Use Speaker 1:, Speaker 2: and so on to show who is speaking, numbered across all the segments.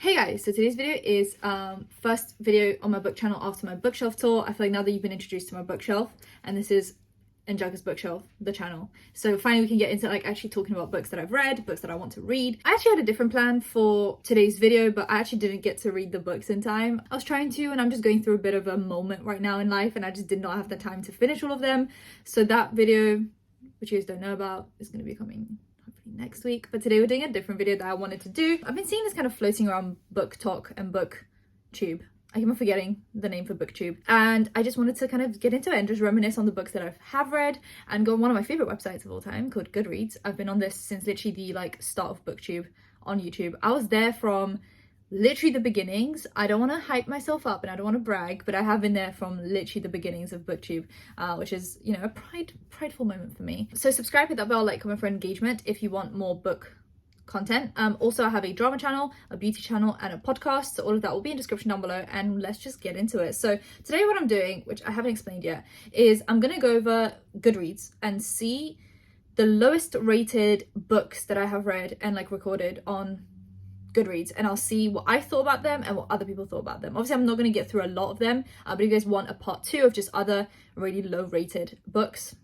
Speaker 1: Hey guys, so today's video is first video on my book channel after my bookshelf tour. I feel like now that you've been introduced to my bookshelf, and this is Angelika's bookshelf, the channel. So finally we can get into like actually talking about books that I've read, books that I want to read. I actually had a different plan for today's video, but I actually didn't get to read the books in time. I was trying to, and I'm just going through a bit of a moment right now in life, and I just did not have the time to finish all of them. So that video, which you guys don't know about, is going to be coming next week. But today we're doing a different video that I wanted to do. I've been seeing this kind of floating around Book Talk and BookTube. I keep on forgetting the name for BookTube, and I just wanted to kind of get into it and just reminisce on the books that I have read and go on one of my favorite websites of all time called Goodreads. I've been on this since literally the start of BookTube on YouTube. I was there from literally the beginnings. I don't want to hype myself up and I don't want to brag, but I have been there from literally the beginnings of BookTube, which is, you know, a prideful moment for me. So subscribe, hit that bell, like, comment for engagement if you want more book content. Also, I have a drama channel, a beauty channel, and a podcast, so all of that will be in the description down below, and let's just get into it. So today what I'm doing, which I haven't explained yet, is I'm gonna go over Goodreads and see the lowest rated books that I have read and like recorded on Goodreads, and I'll see what I thought about them and what other people thought about them. Obviously I'm not going to get through a lot of them, but if you guys want a part 2 of just other really low rated books,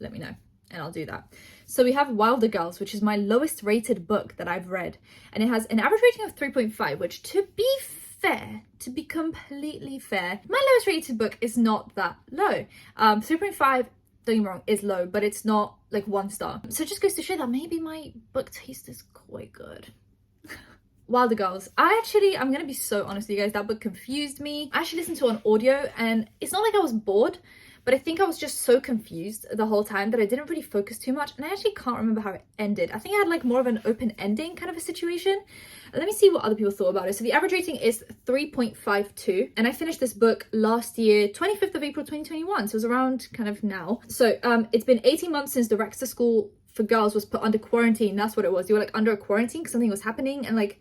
Speaker 1: let me know and I'll do that. So we have Wilder Girls, which is my lowest rated book that I've read, and it has an average rating of 3.5, which, to be fair, to be completely fair, my lowest rated book is not that low. 3.5, don't get me wrong, is low, but it's not like 1 star. So it just goes to show that maybe my book taste is quite good. Wilder Girls. I'm gonna be so honest with you guys, that book confused me. I actually listened to it on audio, and it's not like I was bored, but I think I was just so confused the whole time that I didn't really focus too much, and I actually can't remember how it ended. I think I had like more of an open ending kind of a situation. Let me see what other people thought about it. So the average rating is 3.52, and I finished this book last year, 25th of April 2021, so it was around kind of now. So it's been 18 months since the Rexter School for Girls was put under quarantine. That's what it was. You were like under a quarantine because something was happening, and like,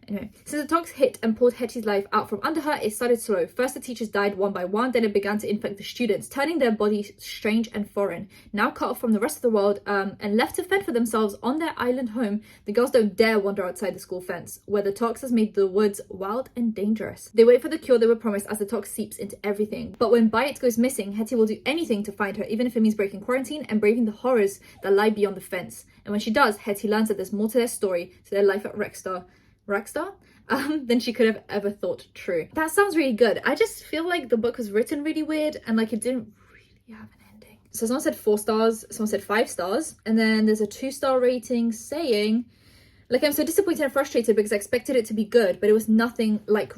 Speaker 1: anyway, since the talks hit and pulled Hetty's life out from under her, it started slow. First the teachers died one by one, then it began to infect the students, turning their bodies strange and foreign. Now cut off from the rest of the world and left to fend for themselves on their island home, the girls don't dare wander outside the school fence, where the tox has made the woods wild and dangerous. They wait for the cure they were promised as the tox seeps into everything. But when Byatt goes missing, Hetty will do anything to find her, even if it means breaking quarantine and braving the horrors that lie beyond the fence. And when she does, Hetty learns that there's more to their story, to their life at Rexter, than she could have ever thought true. That sounds really good. I just feel like the book was written really weird and like it didn't really have an ending. So someone said 4 stars, someone said 5 stars, and then there's a 2-star rating saying, like, I'm so disappointed and frustrated because I expected it to be good, but it was nothing, like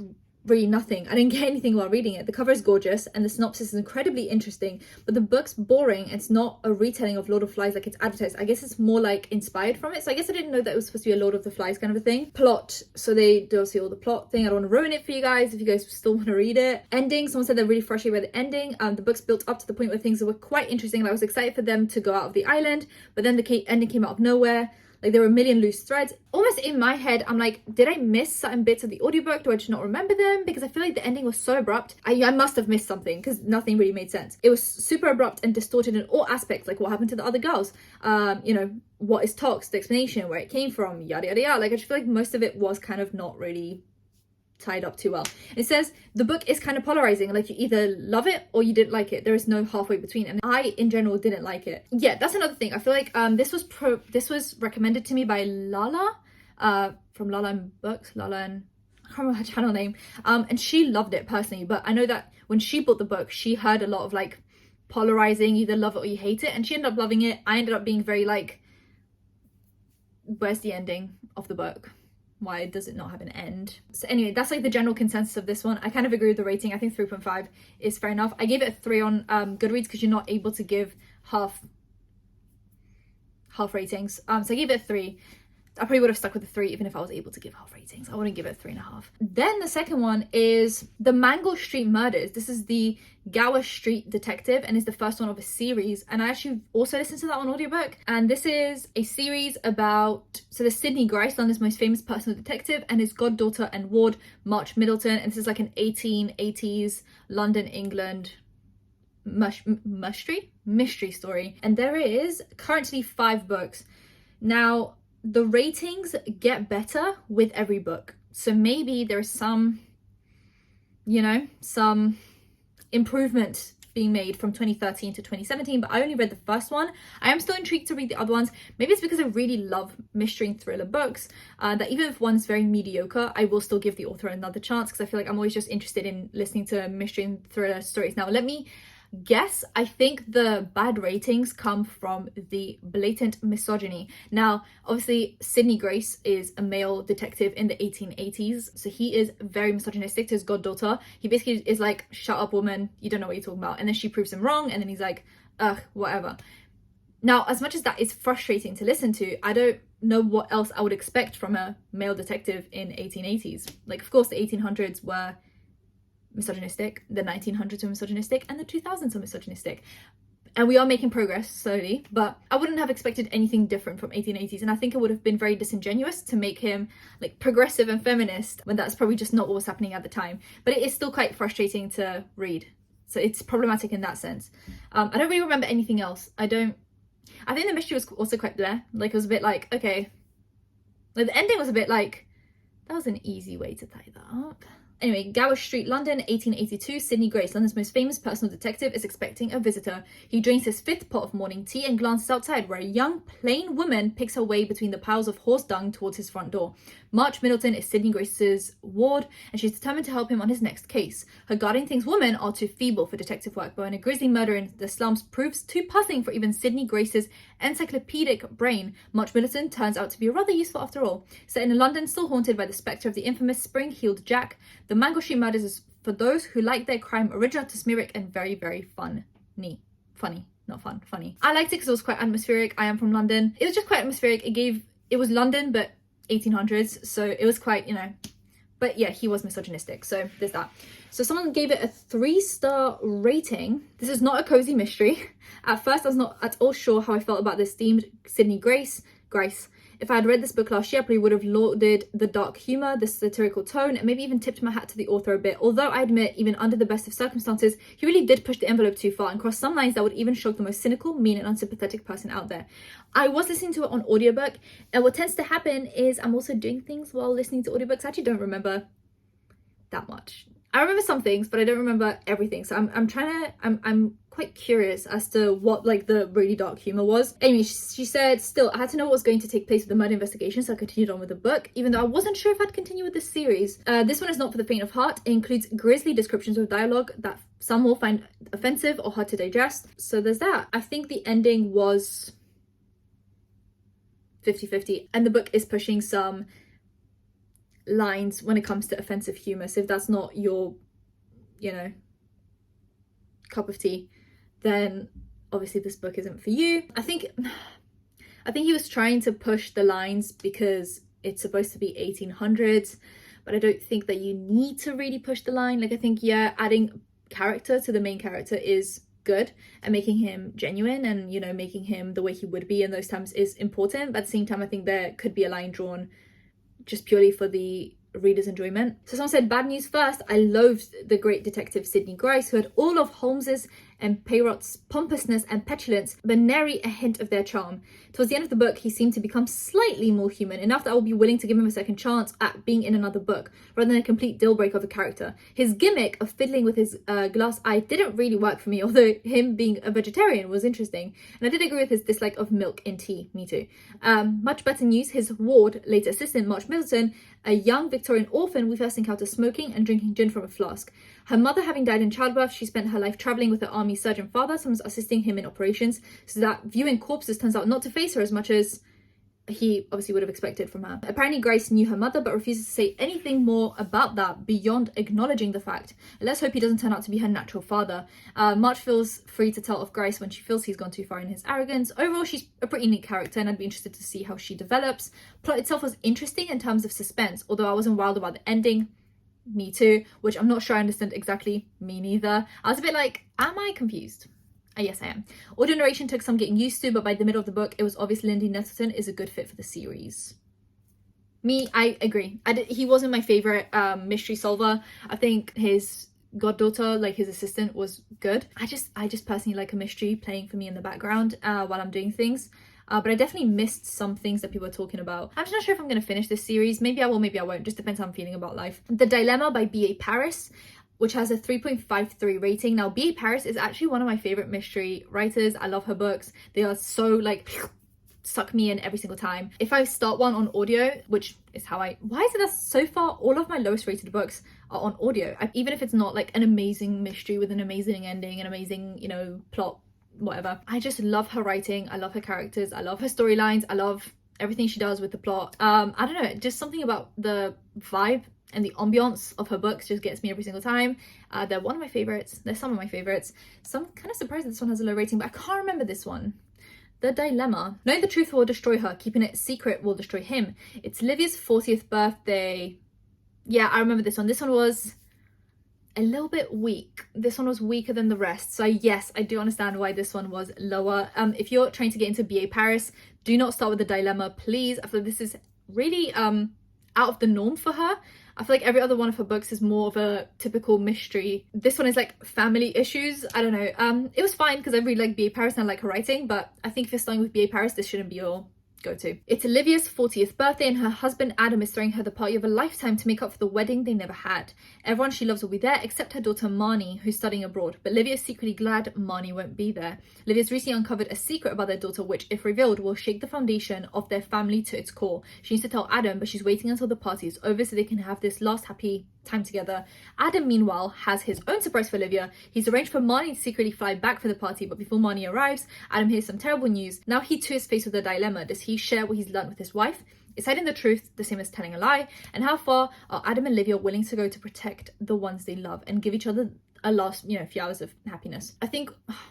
Speaker 1: really nothing. I didn't get anything while reading it. The cover is gorgeous and the synopsis is incredibly interesting, but the book's boring. It's not a retelling of Lord of the Flies like it's advertised. I guess it's more like inspired from it. So I guess I didn't know that it was supposed to be a Lord of the Flies kind of a thing. Plot. So they do see all the plot thing. I don't want to ruin it for you guys if you guys still want to read it. Ending. Someone said they're really frustrated by the ending. The book's built up to the point where things were quite interesting and I was excited for them to go out of the island, but then the ending came out of nowhere. Like, there were a million loose threads. Almost in my head, I'm like, did I miss certain bits of the audiobook? Do I just not remember them? Because I feel like the ending was so abrupt. I must have missed something because nothing really made sense. It was super abrupt and distorted in all aspects. Like, what happened to the other girls? You know, what is Tox? The explanation, where it came from, yada, yada, yada. Like, I just feel like most of it was kind of not really tied up too well. It says the book is kind of polarizing, like you either love it or you didn't like it. There is no halfway between, and I in general didn't like it. Yeah, that's another thing. I feel like this was recommended to me by Lala from Lala and Books. Lala, and I can't remember her channel name, and she loved it personally, but I know that when she bought the book she heard a lot of like polarizing, either love it or you hate it, and she ended up loving it. I ended up being very like, where's the ending of the book? Why does it not have an end? So anyway, that's like the general consensus of this one. I kind of agree with the rating. I think 3.5 is fair enough. I gave it a 3 on Goodreads because you're not able to give half ratings. So I gave it a 3. I probably would have stuck with a 3 even if I was able to give half ratings. I wouldn't give it a 3.5. Then the second one is The Mangle Street Murders. This is the Gower Street Detective and is the first one of a series. And I actually also listened to that on audiobook. And this is a series about, so there's Sidney Grice, London's most famous personal detective, and his goddaughter and ward, March Middleton. And this is like an 1880s London, England mystery story. And there is currently 5 books. Now, the ratings get better with every book. So maybe there's some, you know, some improvement being made from 2013 to 2017, but I only read the first one. I am still intrigued to read the other ones. Maybe it's because I really love mystery and thriller books, that even if one's very mediocre, I will still give the author another chance, because I feel like I'm always just interested in listening to mystery and thriller stories. Now, let me guess, I think the bad ratings come from the blatant misogyny. Now, obviously, Sidney Grace is a male detective in the 1880s, so he is very misogynistic to his goddaughter. He basically is like, shut up, woman, you don't know what you're talking about. And then she proves him wrong, and then he's like, ugh, whatever. Now, as much as that is frustrating to listen to, I don't know what else I would expect from a male detective in 1880s. Like, of course, the 1800s were misogynistic, the 1900s were misogynistic, and the 2000s are misogynistic, and we are making progress slowly, but I wouldn't have expected anything different from 1880s, and I think it would have been very disingenuous to make him like progressive and feminist when that's probably just not what was happening at the time. But it is still quite frustrating to read, so it's problematic in that sense. I don't really remember anything else. I think the mystery was also quite bleh. Like, it was a bit like, okay, like the ending was a bit like, that was an easy way to tie that up. Anyway, Gower Street, London, 1882. Sidney Grace, London's most famous personal detective, is expecting a visitor. He drinks his 5th pot of morning tea and glances outside, where a young, plain woman picks her way between the piles of horse dung towards his front door. March Middleton is Sidney Grace's ward, and she's determined to help him on his next case. Her guardian thinks women are too feeble for detective work, but when a grisly murder in the slums proves too puzzling for even Sidney Grace's encyclopedic brain, March Middleton turns out to be rather useful after all. Set in London, still haunted by the spectre of the infamous Spring-Heeled Jack, the Mango Street Murders is for those who like their crime original, atmospheric, and very, very funny. Funny, not fun, funny. I liked it because it was quite atmospheric. I am from London. It was just quite atmospheric. It was London, but 1800s, so it was quite, you know, but yeah, he was misogynistic, so there's that. So someone gave it a 3-star rating. This is not a cozy mystery. At first, I was not at all sure how I felt about this themed Sidney Grace. If I had read this book last year, I probably would have lauded the dark humour, the satirical tone, and maybe even tipped my hat to the author a bit. Although I admit, even under the best of circumstances, he really did push the envelope too far and cross some lines that would even shock the most cynical, mean, and unsympathetic person out there. I was listening to it on audiobook, and what tends to happen is I'm also doing things while listening to audiobooks. I actually don't remember that much. I remember some things, but I don't remember everything. So I'm quite curious as to what like the really dark humor was. Anyway, she said, still, I had to know what was going to take place with the murder investigation, so I continued on with the book, even though I wasn't sure if I'd continue with this series. This one is not for the faint of heart. It includes grisly descriptions of dialogue that some will find offensive or hard to digest. So there's that. I think the ending was 50-50, and the book is pushing some lines when it comes to offensive humor. So if that's not your, you know, cup of tea, then obviously this book isn't for you. I think he was trying to push the lines because it's supposed to be 1800s, but I don't think that you need to really push the line. Like, I think, yeah, adding character to the main character is good, and making him genuine and, you know, making him the way he would be in those times is important. But at the same time, I think there could be a line drawn just purely for the reader's enjoyment. So someone said, bad news first. I loathed the great detective Sidney Grace, who had all of Holmes's and Peyrot's pompousness and petulance, but nary a hint of their charm. Towards the end of the book, he seemed to become slightly more human, enough that I will be willing to give him a second chance at being in another book, rather than a complete deal breaker of a character. His gimmick of fiddling with his glass eye didn't really work for me, although him being a vegetarian was interesting. And I did agree with his dislike of milk in tea, me too. Much better news, his ward, later assistant March Middleton, a young Victorian orphan, we first encounter smoking and drinking gin from a flask. Her mother having died in childbirth, she spent her life travelling with her army surgeon father, sometimes assisting him in operations, so that viewing corpses turns out not to face her as much as he obviously would have expected from her. Apparently Grace knew her mother, but refuses to say anything more about that beyond acknowledging the fact. Let's hope he doesn't turn out to be her natural father. March feels free to tell of Grace when she feels he's gone too far in his arrogance. Overall, she's a pretty neat character, and I'd be interested to see how she develops. Plot itself was interesting in terms of suspense, although I wasn't wild about the ending. Me too, which I'm not sure I understand exactly. Me neither. I was a bit like, am I confused? Yes, I am. Audio narration took some getting used to, but by the middle of the book, it was obvious Lindy Nettleton is a good fit for the series. Me, I agree. He wasn't my favourite mystery solver. I think his goddaughter, like his assistant, was good. I just personally like a mystery playing for me in the background while I'm doing things. but I definitely missed some things that people are talking about. I'm just not sure if I'm going to finish this series. Maybe I will, maybe I won't. Just depends how I'm feeling about life. The Dilemma by B.A. Paris, which has a 3.53 rating. Now, B.A. Paris is actually one of my favorite mystery writers. I love her books. They are so like suck me in every single time. If I start one on audio, which is how why is it that so far all of my lowest rated books are on audio? Even if it's not like an amazing mystery with an amazing ending, an amazing, you know, plot, whatever. I just love her writing. I love her characters. I love her storylines. I love everything she does with the plot. I don't know, just something about the vibe and the ambiance of her books just gets me every single time. They're one of my favorites. They're some of my favorites. So I'm kind of surprised that this one has a low rating, but I can't remember this one. The Dilemma. Knowing the truth will destroy her. Keeping it secret will destroy him. It's Livia's 40th birthday. Yeah, I remember this one. This one was a little bit weak. This one was weaker than the rest. So yes, I do understand why this one was lower. If you're trying to get into B.A. Paris, do not start with The Dilemma, please. I feel like this is really out of the norm for her. I feel like every other one of her books is more of a typical mystery. This one is like family issues. I don't know. It was fine because I really like B.A. Paris and I like her writing, but I think if you're starting with B.A. Paris, this shouldn't be your go-to. It's Olivia's 40th birthday and her husband Adam is throwing her the party of a lifetime to make up for the wedding they never had. Everyone she loves will be there except her daughter Marnie, who's studying abroad, but Livia is secretly glad Marnie won't be there. Livia's recently uncovered a secret about their daughter which, if revealed, will shake the foundation of their family to its core. She needs to tell Adam, but she's waiting until the party is over so they can have this last happy time together. Adam, meanwhile, has his own surprise for Olivia. He's arranged for Marnie to secretly fly back for the party, but before Marnie arrives, Adam hears some terrible news. Now he too is faced with a dilemma. Does he share what he's learned with his wife? Is hiding the truth the same as telling a lie? And how far are Adam and Olivia willing to go to protect the ones they love and give each other a last, few hours of happiness? I think,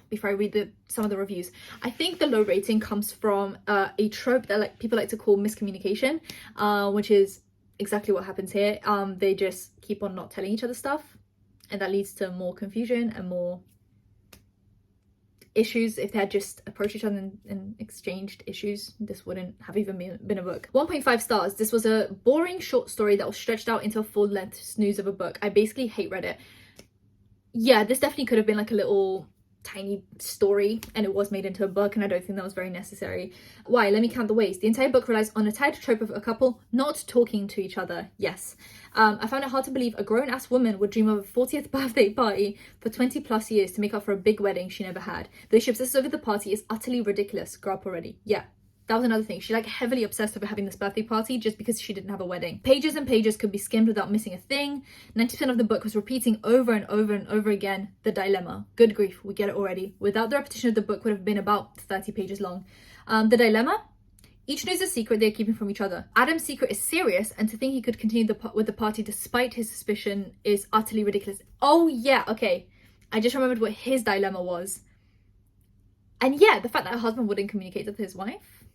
Speaker 1: before I read some of the reviews, I think the low rating comes from a trope that people like to call miscommunication, which is exactly what happens here. They just keep on not telling each other stuff, and that leads to more confusion and more issues. If they had just approached each other and exchanged issues, this wouldn't have even been a book. 1.5 stars. This was a boring short story that was stretched out into a full-length snooze of a book. I basically hate read it. Yeah, this definitely could have been like a little tiny story and it was made into a book, and I don't think that was very necessary. Why? Let me count the ways. The entire book relies on a tired trope of a couple not talking to each other. Yes. I found it hard to believe a grown-ass woman would dream of a 40th birthday party for 20 plus years to make up for a big wedding she never had. Though she obsesses over the party is utterly ridiculous. Grow up already. Yeah. That was another thing. She heavily obsessed over having this birthday party just because she didn't have a wedding. Pages and pages could be skimmed without missing a thing. 90% of the book was repeating over and over and over again the dilemma. Good grief, we get it already. Without the repetition of the book would have been about 30 pages long. The dilemma? Each knows a secret they're keeping from each other. Adam's secret is serious, and to think he could continue with the party despite his suspicion is utterly ridiculous. Oh yeah, okay. I just remembered what his dilemma was. And yeah, the fact that her husband wouldn't communicate with his wife.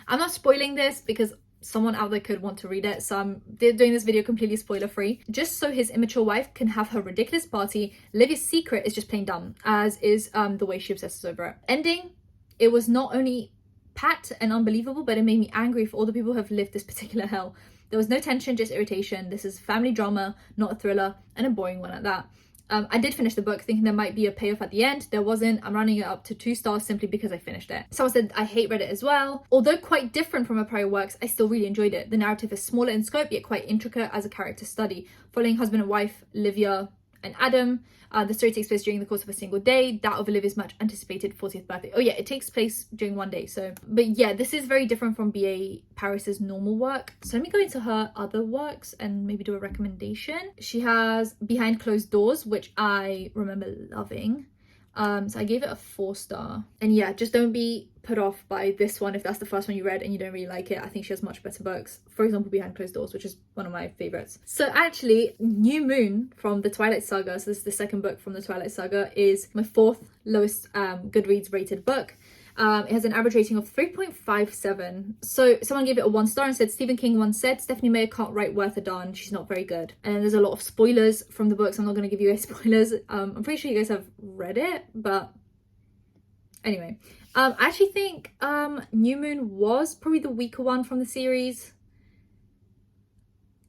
Speaker 1: I'm not spoiling this because someone out there could want to read it, so I'm doing this video completely spoiler free. Just so his immature wife can have her ridiculous party, Livia's secret is just plain dumb, as is the way she obsesses over it. Ending, it was not only pat and unbelievable, but it made me angry for all the people who have lived this particular hell. There was no tension, just irritation. This is family drama, not a thriller, and a boring one at that. I did finish the book thinking there might be a payoff at the end. There wasn't. I'm running it up to 2 stars simply because I finished it. Someone said I hate read it as well. Although quite different from her prior works, I still really enjoyed it. The narrative is smaller in scope yet quite intricate as a character study, following husband and wife Livia and Adam. The story takes place during the course of a single day, that of Olivia's much anticipated 40th birthday. Oh yeah, it takes place during one day. So, but yeah, this is very different from B.A. Paris's normal work. So let me go into her other works and maybe do a recommendation. She has Behind Closed Doors, which I remember loving. So I gave it a 4 star. And yeah, just don't be put off by this one if that's the first one you read and you don't really like it. I think she has much better books. For example, Behind Closed Doors, which is one of my favorites. So actually, New Moon from the Twilight Saga, so this is the second book from the Twilight Saga, is my 4th lowest Goodreads rated book. It has an average rating of 3.57. So someone gave it a 1 star and said, Stephen King once said, Stephanie Meyer can't write worth a darn. She's not very good. And there's a lot of spoilers from the books. I'm not going to give you any spoilers. I'm pretty sure you guys have read it, but anyway. I actually think New Moon was probably the weaker one from the series,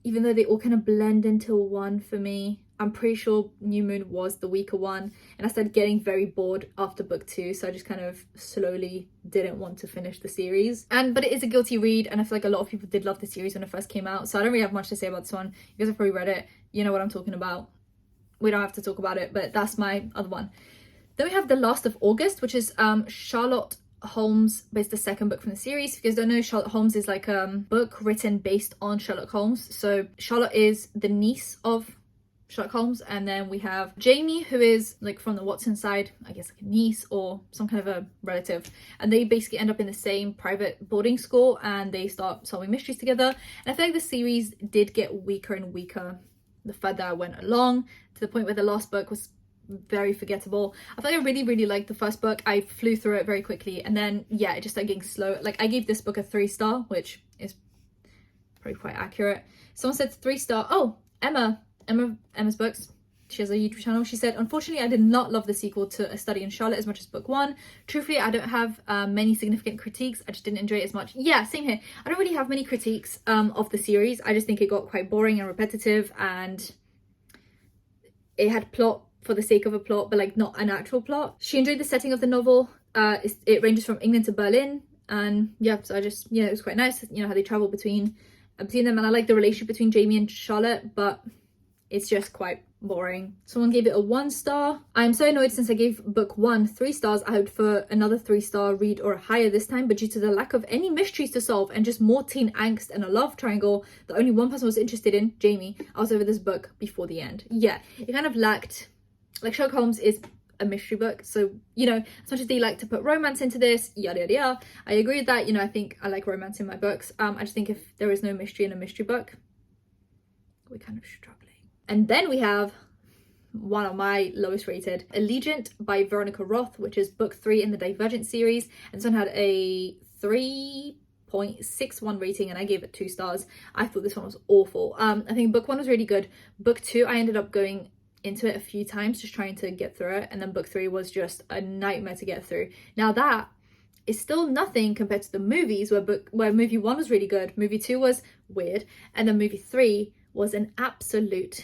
Speaker 1: even though they all kind of blend into one for me. I'm pretty sure New Moon was the weaker one, and I started getting very bored after book 2, so I just kind of slowly didn't want to finish the series. But it is a guilty read, and I feel like a lot of people did love the series when it first came out, so I don't really have much to say about this one. You guys have probably read it, you know what I'm talking about. We don't have to talk about it, but that's my other one. Then we have The Last of August, which is Sherlock Holmes, but it's the second book from the series. If you guys don't know, Sherlock Holmes is like a book written based on Sherlock Holmes. So Charlotte is the niece of Sherlock Holmes, and then we have Jamie, who is like from the Watson side, I guess like a niece or some kind of a relative, and they basically end up in the same private boarding school and they start solving mysteries together. And I feel like the series did get weaker and weaker the further I went along, to the point where the last book was very forgettable. I feel like I really liked the first book. I flew through it very quickly, and then yeah, it just started getting slow. Like I gave this book a 3-star, which is probably quite accurate. Someone said 3-star. Oh, Emma's books, she has a YouTube channel. She said, unfortunately I did not love the sequel to A Study in Charlotte as much as book 1. Truthfully, I don't have many significant critiques. I just didn't enjoy it as much. Yeah, same here. I don't really have many critiques of the series. I just think it got quite boring and repetitive, and it had plot for the sake of a plot, but like not an actual plot. She enjoyed the setting of the novel. It ranges from England to Berlin, and yeah, so I just, you know, it was quite nice, you know, how they travel between them, and I like the relationship between Jamie and Charlotte, but it's just quite boring. Someone gave it a 1-star. I'm so annoyed, since I gave book 1 3 stars, I hoped for another 3-star read or higher this time, but due to the lack of any mysteries to solve and just more teen angst and a love triangle that only one person was interested in, Jamie, I was over this book before the end. Yeah, it kind of lacked, like Sherlock Holmes is a mystery book, so you know, as much as they like to put romance into this, yada yada yada, I agree with that. You know, I think I like romance in my books. I just think if there is no mystery in a mystery book, we're kind of struggling. And then we have one of my lowest rated, Allegiant by Veronica Roth, which is book 3 in the Divergent series, and this one had a 3.61 rating, and I gave it 2 stars. I thought this one was awful. I think book 1 was really good. Book 2, I ended up going into it a few times just trying to get through it, and then book 3 was just a nightmare to get through. Now that is still nothing compared to the movies, where movie 1 was really good, movie 2 was weird, and then movie 3 was an absolute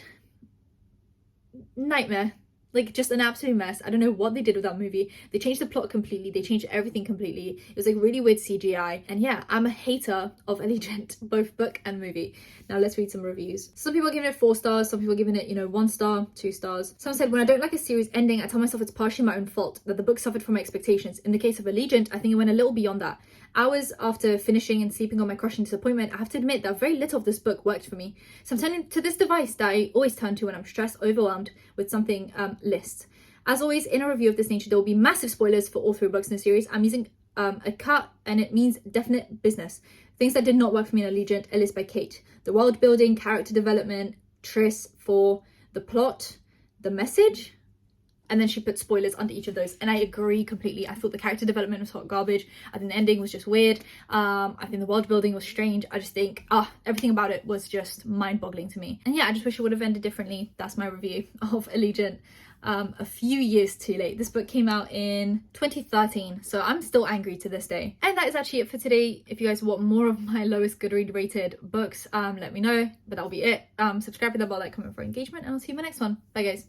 Speaker 1: nightmare. Like just an absolute mess. I don't know what they did with that movie. They changed the plot completely. They changed everything completely. It was like really weird CGI. And yeah, I'm a hater of Allegiant, both book and movie. Now let's read some reviews. Some people are giving it 4 stars. Some people are giving it, you know, 1 star, 2 stars. Someone said, when I don't like a series ending, I tell myself it's partially my own fault, that the book suffered from my expectations. In the case of Allegiant, I think it went a little beyond that. Hours after finishing and sleeping on my crushing disappointment, I have to admit that very little of this book worked for me. So I'm turning to this device that I always turn to when I'm stressed, overwhelmed with something, lists. As always, in a review of this nature, there will be massive spoilers for all 3 books in the series. I'm using a cut, and it means definite business. Things that did not work for me in Allegiant, A List by Kate. The world building, character development, Triss for the plot, the message, and then she put spoilers under each of those, and I agree completely. I thought the character development was hot garbage. I think the ending was just weird. I think the world building was strange. I just think everything about it was just mind-boggling to me. And yeah, I just wish it would have ended differently. That's my review of Allegiant. A few years too late. This book came out in 2013, so I'm still angry to this day. And that is actually it for today. If you guys want more of my lowest Goodreads rated books, let me know, but that'll be it. Subscribe, hit the bell, like, comment for engagement, and I'll see you in my next one. Bye guys.